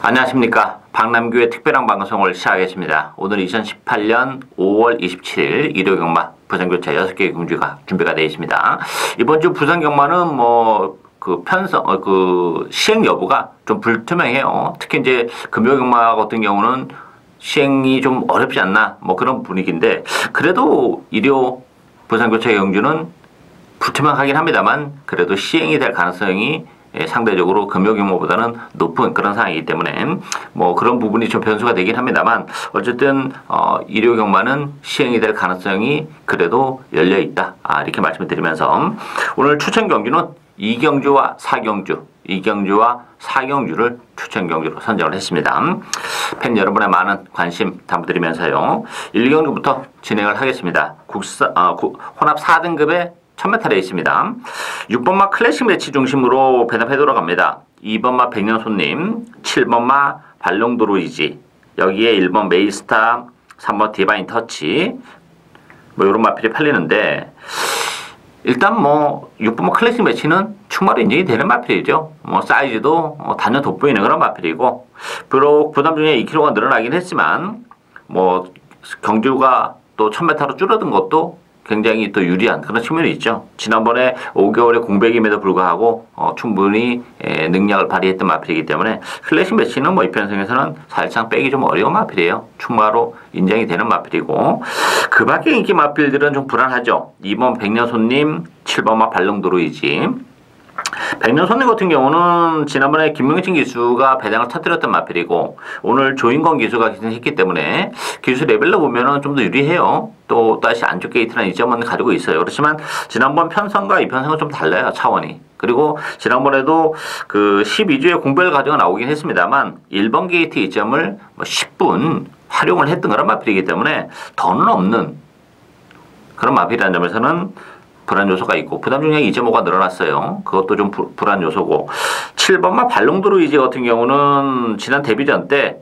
안녕하십니까. 박남규의 특별한 방송을 시작하겠습니다. 오늘 2018년 5월 27일 일요경마 부산교차 6개의 경주가 준비가 되어 있습니다. 이번 주 부산경마는 시행 여부가 좀 불투명해요. 특히 이제 금요경마 같은 경우는 시행이 좀 어렵지 않나 그런 분위기인데, 그래도 일요 부산교차 경주는 불투명하긴 합니다만 그래도 시행이 될 가능성이 상대적으로 금요경마보다는 높은 그런 상황이기 때문에 그런 부분이 좀 변수가 되긴 합니다만, 어쨌든 일요경마는 시행이 될 가능성이 그래도 열려 있다, 이렇게 말씀을 드리면서 오늘 추천 경주는 2경주와 4경주, 2경주와 4경주를 추천 경주로 선정을 했습니다. 팬 여러분의 많은 관심 담아드리면서요, 1경주부터 진행을 하겠습니다. 혼합 4등급의 1000m 레이스입니다. 6번마 클래식 매치 중심으로 배납해 돌아갑니다. 2번마 백년손님, 7번마 발롱도로이지, 여기에 1번 메이스타, 3번 디바인 터치, 요런 마필이 팔리는데, 일단 6번마 클래식 매치는 충분히 인정이 되는 마필이죠. 사이즈도 단연 돋보이는 그런 마필이고, 비록 부담 중에 2kg가 늘어나긴 했지만, 경주가 또 1000m로 줄어든 것도 굉장히 또 유리한 그런 측면이 있죠. 지난번에 5개월의 공백임에도 불구하고 충분히 능력을 발휘했던 마필이기 때문에 클래식 매치는 이 편성에서는 사실상 빼기 좀 어려운 마필이에요. 충마로 인정이 되는 마필이고, 그 밖에 인기 마필들은 좀 불안하죠. 2번 백년손님, 7번마 발롱도로이지. 백년손님 같은 경우는 지난번에 김명진 기수가 배당을 터뜨렸던 마필이고, 오늘 조인권 기수가 기승했기 때문에 기수 레벨로 보면은 좀 더 유리해요. 또 다시 안쪽 게이트나 이점은 가지고 있어요. 그렇지만 지난번 편성과 이 편성은 좀 달라요, 차원이. 그리고 지난번에도 그 12주의 공별 과정은 나오긴 했습니다만 1번 게이트 이점을 10분 활용을 했던 그런 마필이기 때문에 더는 없는 그런 마필이라는 점에서는 불안 요소가 있고, 부담 중량이 2.5가 늘어났어요. 그것도 좀 불안 요소고, 7번마 발롱도로이지 같은 경우는 지난 데뷔전 때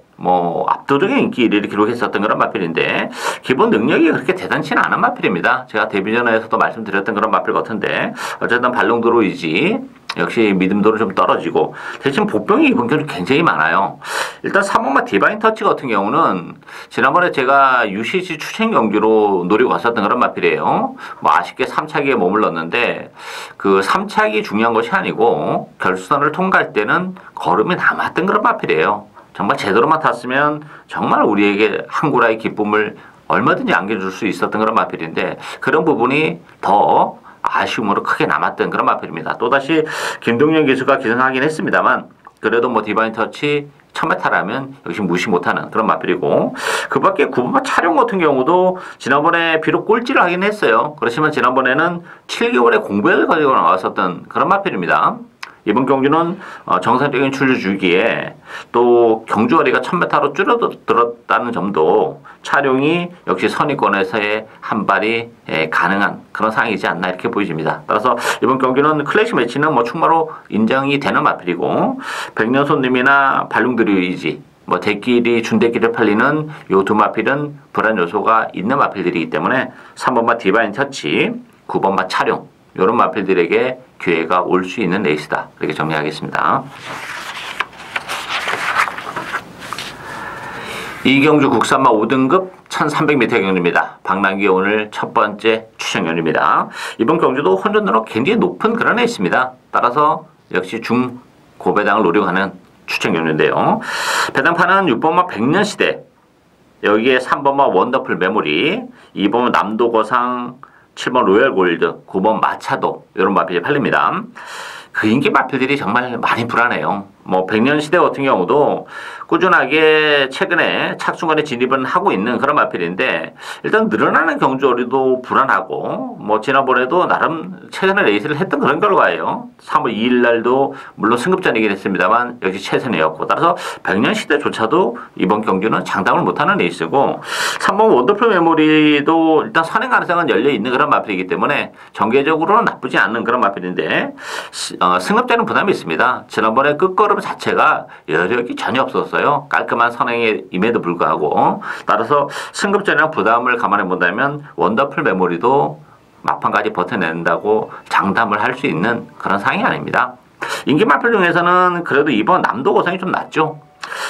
압도적인 인기 1위를 기록했었던 그런 마필인데, 기본 능력이 그렇게 대단치는 않은 마필입니다. 제가 데뷔전에서도 말씀드렸던 그런 마필 같은데, 어쨌든 발롱도로이지 역시 믿음도는 좀 떨어지고, 대신 보병이 이번 경주 굉장히 많아요. 일단 3번마 디바인 터치 같은 경우는 지난번에 제가 UCC 추천 경주로 노리고 갔었던 그런 마필이에요. 아쉽게 3차기에 머물렀는데, 그 3차기 중요한 것이 아니고 결선을 통과할 때는 걸음이 남았던 그런 마필이에요. 정말 제대로만 탔으면 정말 우리에게 한구라의 기쁨을 얼마든지 안겨줄 수 있었던 그런 마필인데, 그런 부분이 더 아쉬움으로 크게 남았던 그런 마필입니다. 또다시 김동현 기수가 기승하긴 했습니다만, 그래도 디바인 터치 1000m라면 역시 무시 못하는 그런 마필이고, 그 밖에 9번마 촬영 같은 경우도 지난번에 비록 꼴찌를 하긴 했어요. 그렇지만 지난번에는 7개월의 공백을 가지고 나왔었던 그런 마필입니다. 이번 경주는 정상적인 출주 주기에 또 경주거리가 1000m로 줄어들었다는 점도 촬영이 역시 선의권에서의 한 발이 가능한 그런 상황이지 않나 이렇게 보여집니다. 따라서 이번 경기는 클래식 매치는 충마로 인정이 되는 마필이고, 백년손님이나 발롱도로이지 대끼리 준대끼를 팔리는 요 두 마필은 불안 요소가 있는 마필들이기 때문에 3번마 디바인 터치, 9번마 촬영, 이런 마필들에게 기회가 올 수 있는 레이스다, 이렇게 정리하겠습니다. 이경주 국산마 5등급 1300m 경주입니다. 박남규의 오늘 첫 번째 추천 경주입니다. 이번 경주도 혼전도로 굉장히 높은 그런 레이스입니다. 따라서 역시 중고배당을 노리고 하는 추천 경주인데요. 배당판은 6번마 백년시대, 여기에 3번마 원더풀 메모리, 2번마 남도거상, 7번 로얄골드, 9번 마차도, 이런 마필이 팔립니다. 그 인기 마필들이 정말 많이 불안해요. 백년시대 같은 경우도 꾸준하게 최근에 착순간에 진입은 하고 있는 그런 마필인데, 일단 늘어나는 경주거리도 불안하고, 지난번에도 나름 최선의 레이스를 했던 그런 결과예요. 3월 2일 날도 물론 승급전이긴 했습니다만 역시 최선이었고, 따라서 백년시대조차도 이번 경주는 장담을 못하는 레이스고, 3번 원더풀 메모리도 일단 선행 가능성은 열려 있는 그런 마필이기 때문에 전개적으로는 나쁘지 않은 그런 마필인데, 승급자는 부담이 있습니다. 지난번에 끝걸음 자체가 여력이 전혀 없었어요. 깔끔한 선행임에도 불구하고. 따라서 승급전이랑 부담을 감안해 본다면 원더풀 메모리도 막판까지 버텨낸다고 장담을 할 수 있는 그런 상황이 아닙니다. 인기 마필 중에서는 그래도 이번 남도거상이 좀 낫죠.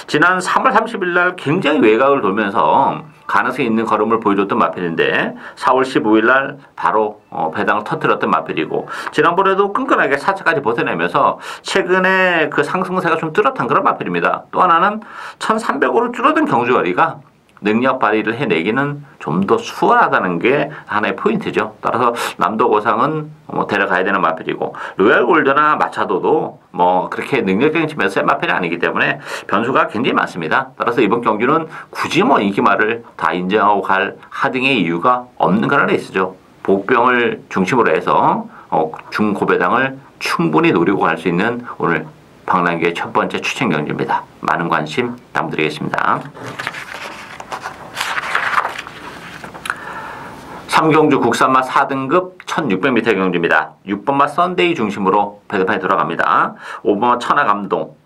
지난 3월 30일 날 굉장히 외곽을 돌면서 가능성이 있는 걸음을 보여줬던 마필인데 4월 15일 날 바로 배당을 터뜨렸던 마필이고 지난번에도 끈끈하게 4차까지 버텨내면서 최근에 그 상승세가 좀 뚜렷한 그런 마필입니다. 또 하나는 1300으로 줄어든 경주거리가 능력 발휘를 해내기는 좀 더 수월하다는 게 하나의 포인트죠. 따라서 남도고상은 데려가야 되는 마필이고 로얄 골드나 마차도도 그렇게 능력적인 측면에서 센 마필이 아니기 때문에 변수가 굉장히 많습니다. 따라서 이번 경주는 굳이 인기말을 다 인정하고 갈 하등의 이유가 없는 그런 레이스죠. 복병을 중심으로 해서 중고배당을 충분히 노리고 갈 수 있는 오늘 박랑규의 첫 번째 추천 경주입니다. 많은 관심 부탁드리겠습니다. 3경주 국산마 4등급 1600m 경주입니다. 6번마 썬데이 중심으로 배드판에 들어갑니다. 5번마 천하감동,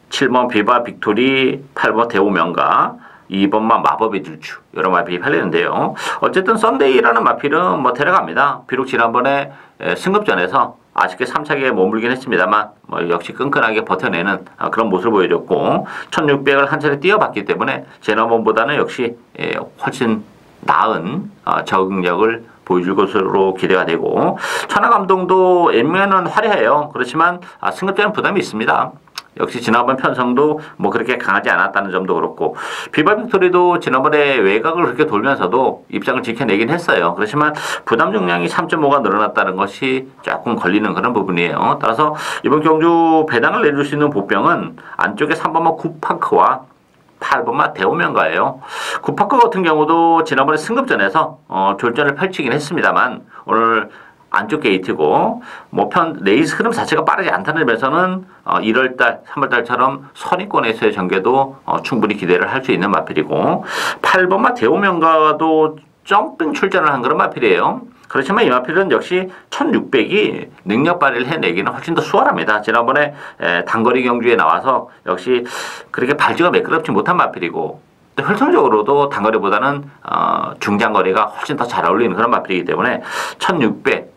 7번 비바 빅토리, 8번 대우명가, 2번마 마법의 질주 여러 마필이 팔리는데요. 어쨌든 썬데이라는 마필은 데려갑니다. 비록 지난번에 승급전에서 아쉽게 3차기에 머물긴 했습니다만 역시 끈끈하게 버텨내는 그런 모습을 보여줬고 1600을 한 차례 뛰어봤기 때문에 지난번보다는 역시 훨씬 나은 적응력을 보여줄 것으로 기대가 되고 천하감동도 N면은 화려해요. 그렇지만 승급자는 부담이 있습니다. 역시 지난번 편성도 그렇게 강하지 않았다는 점도 그렇고 비바 빅토리도 지난번에 외곽을 그렇게 돌면서도 입장을 지켜내긴 했어요. 그렇지만 부담 중량이 3.5가 늘어났다는 것이 조금 걸리는 그런 부분이에요. 따라서 이번 경주 배당을 내줄 수 있는 보병은 안쪽에 3번마 굿파크와 8번마 대오명가예요. 굿파크 같은 경우도 지난번에 승급전에서 졸전을 펼치긴 했습니다만 오늘 안쪽 게이트고 레이스 흐름 자체가 빠르지 않다는 점에서는 1월달, 3월달처럼 선입권에서의 전개도 충분히 기대를 할 수 있는 마필이고 8번마 대오명가도 점핑 출전을 한 그런 마필이에요. 그렇지만 이 마필은 역시 1600이 능력 발휘를 해내기는 훨씬 더 수월합니다. 지난번에 단거리 경주에 나와서 역시 그렇게 발주가 매끄럽지 못한 마필이고 또 혈통적으로도 단거리보다는 중장거리가 훨씬 더 잘 어울리는 그런 마필이기 때문에 1600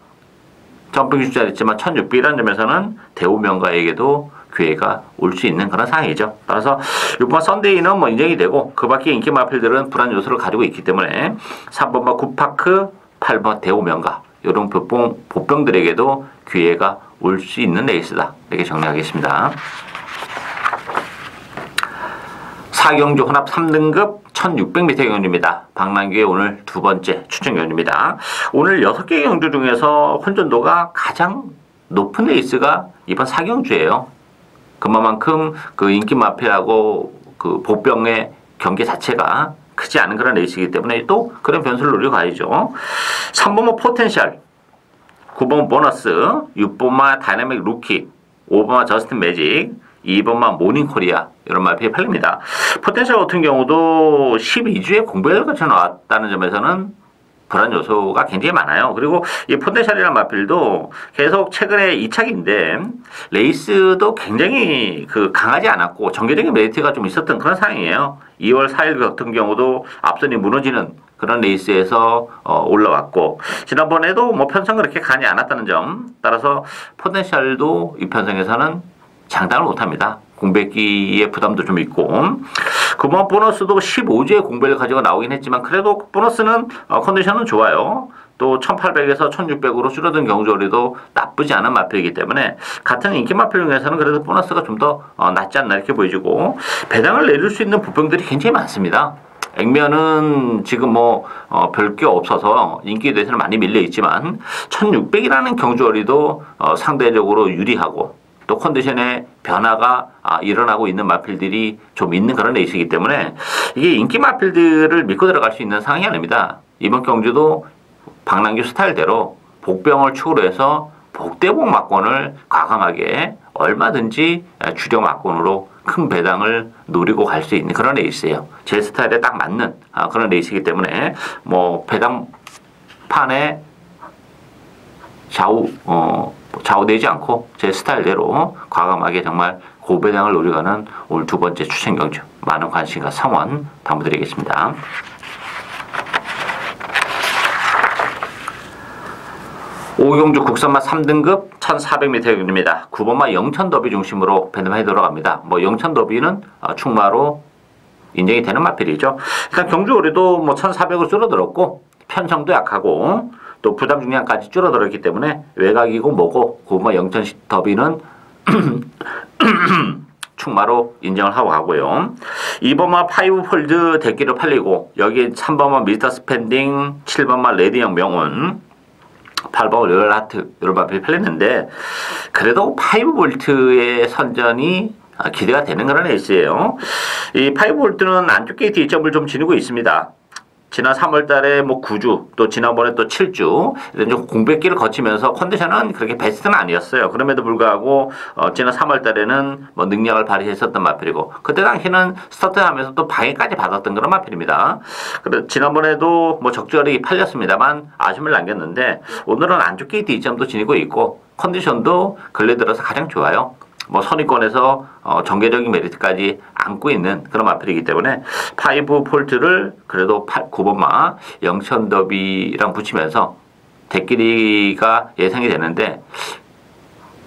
점핑 출전했지만 1600이라는 점에서는 대우명가에게도 기회가 올 수 있는 그런 상황이죠. 따라서 이번 썬데이는 인정이 되고 그 밖에 인기 마필들은 불안 요소를 가지고 있기 때문에 3번마 굿파크 8번 대우명가 이런 보병들에게도 기회가 올 수 있는 레이스다. 이렇게 정리하겠습니다. 4경주 혼합 3등급 1600m 경주입니다. 박랑규의 오늘 두 번째 추천 경주입니다. 오늘 6개 경주 중에서 혼전도가 가장 높은 레이스가 이번 4경주예요. 그만큼 그 인기 마필하고 그 보병의 경기 자체가 크지 않은 그런 레이스이기 때문에 또 그런 변수를 노리고 가야죠. 3번마 포텐셜, 9번 보너스, 6번마 다이나믹 루키, 5번마 저스틴 매직, 2번마 모닝코리아 이런 마필이 팔립니다. 포텐셜 같은 경우도 12주에 공백을 거쳐 나왔다는 점에서는 불안 요소가 굉장히 많아요. 그리고 이 포텐셜이라는 마필도 계속 최근에 2차기인데 레이스도 굉장히 강하지 않았고 정규적인 메리트가 좀 있었던 그런 상황이에요. 2월 4일 같은 경우도 앞선이 무너지는 그런 레이스에서 올라왔고 지난번에도 편성 그렇게 강하지 않았다는 점 따라서 포텐셜도 이 편성에서는 장담을 못합니다. 공백기의 부담도 좀 있고 그번 보너스도 15주의 공백을 가지고 나오긴 했지만 그래도 보너스는 컨디션은 좋아요. 또 1800에서 1600으로 줄어든 경주거리도 나쁘지 않은 마필이기 때문에 같은 인기 마필 중에서는 그래도 보너스가 좀 더 낫지 않나 이렇게 보여지고 배당을 내릴 수 있는 보병들이 굉장히 많습니다. 액면은 지금 별게 없어서 인기에 대해서는 많이 밀려 있지만 1600이라는 경주거리도 상대적으로 유리하고 또 컨디션의 변화가 일어나고 있는 마필들이 좀 있는 그런 레이스이기 때문에 이게 인기 마필들을 믿고 들어갈 수 있는 상황이 아닙니다. 이번 경주도 박랑규 스타일대로 복병을 축으로 해서 복대복 막권을 과감하게 얼마든지 주력 막권으로 큰 배당을 노리고 갈 수 있는 그런 레이스예요. 제 스타일에 딱 맞는 그런 레이스이기 때문에 배당판에 좌우되지 않고 제 스타일대로 과감하게 정말 고배당을 노려가는 오늘 두 번째 추천 경주 많은 관심과 성원 당부드리겠습니다. 5경주 국산마 3등급 1400m입니다. 9번마 영천 더비 중심으로 밴드만이 들어갑니다. 뭐 영천 더비는 충마로 인정이 되는 마필이죠. 일단 경주거리도 뭐 1400을 줄어들었고 편성도 약하고 또 부담 중량까지 줄어들었기 때문에 외곽이고 뭐고 9번마 영천 더비는 충마로 인정을 하고 가고요. 2번마 파이브 폴드 대기를 팔리고 여기 3번마 미스터 스펜딩, 7번마 레디형 명운, 8번 로열 하트 이런 마필이 팔렸는데 그래도 5볼트의 선전이 기대가 되는 그런 레이스예요. 이 5볼트는 안쪽 게이트 2점을 좀 지니고 있습니다. 지난 3월 달에 뭐 9주, 또 지난번에 또 7주, 이런 좀 공백기를 거치면서 컨디션은 그렇게 베스트는 아니었어요. 그럼에도 불구하고, 지난 3월 달에는 뭐 능력을 발휘했었던 마필이고, 그때 당시는 스타트 하면서 또 방해까지 받았던 그런 마필입니다. 그래, 지난번에도 뭐 적절히 팔렸습니다만, 아쉬움을 남겼는데, 오늘은 안쪽 게이트 2점도 지니고 있고, 컨디션도 근래 들어서 가장 좋아요. 뭐 선위권에서 전개적인 메리트까지 안고 있는 그런 마필이기 때문에 5폴트를 그래도 9번마 영천 더비랑 붙이면서 대끼리가 예상이 되는데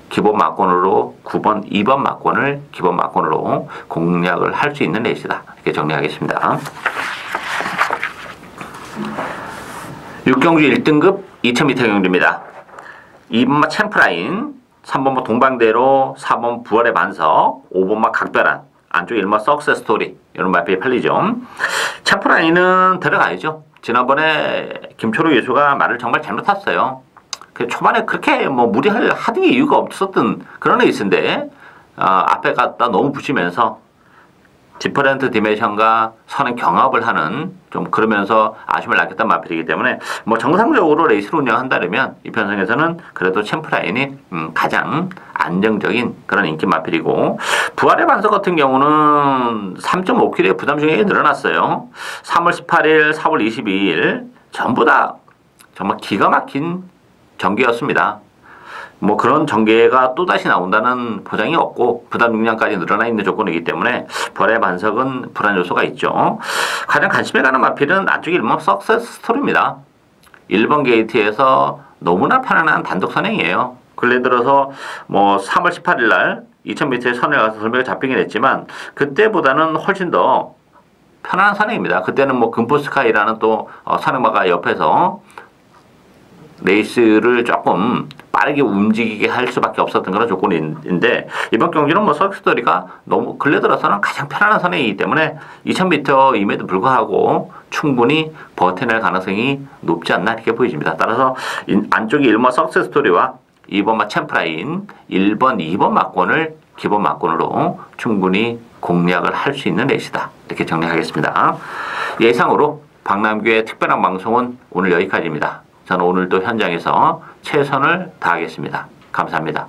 기본 막권으로 9번, 2번 막권을 기본 막권으로 공략을 할 수 있는 레이스다. 이렇게 정리하겠습니다. 6경주 1등급 2000m 경주입니다. 2번마 챔프라인, 3번마 동방대로, 4번 부활의 반석, 5번마 각별한, 안쪽 1번마 석세스 스토리 이런 마필이 팔리죠. 챔프라인은 들어가야죠. 지난번에 김초로 예수가 말을 정말 잘못 탔어요. 초반에 그렇게 뭐 무리할 하등의 이유가 없었던 그런 레이스인데 앞에 갔다 너무 붙이면서 디퍼런트 디메이션과 선행 경합을 하는 좀 그러면서 아쉬움을 남겼던 마필이기 때문에 뭐 정상적으로 레이스를 운영한다면 이 편성에서는 그래도 챔프라인이 가장 안정적인 그런 인기 마필이고 부활의 반석 같은 경우는 3.5kg의 부담 중량이 늘어났어요. 3월 18일, 4월 22일 전부 다 정말 기가 막힌 전개였습니다. 뭐 그런 전개가 또다시 나온다는 보장이 없고 부담 용량까지 늘어나 있는 조건이기 때문에 부활의 반석은 불안 요소가 있죠. 가장 관심이 가는 마필은 안쪽이 1번 석세스 스토리입니다. 1번 게이트에서 너무나 편안한 단독 선행이에요. 근래 들어서 뭐 3월 18일 날 2000m의 선에 가서 설명이 잡히긴 했지만 그때보다는 훨씬 더 편안한 선행입니다. 그때는 뭐 금포스카이라는 또 선행마가 옆에서 레이스를 조금 빠르게 움직이게 할 수밖에 없었던 그런 조건인데 이번 경기는 뭐 석스토리가 너무 근래 들어서는 가장 편안한 선행이기 때문에 2000m임에도 불구하고 충분히 버텨낼 가능성이 높지 않나 이렇게 보여집니다. 따라서 안쪽이 1번 석스토리와 2번마 챔프라인 1번, 2번 막권을 기본 막권으로 충분히 공략을 할 수 있는 레이스다. 이렇게 정리하겠습니다. 예상으로 박남규의 특별한 방송은 오늘 여기까지입니다. 저는 오늘도 현장에서 최선을 다하겠습니다. 감사합니다.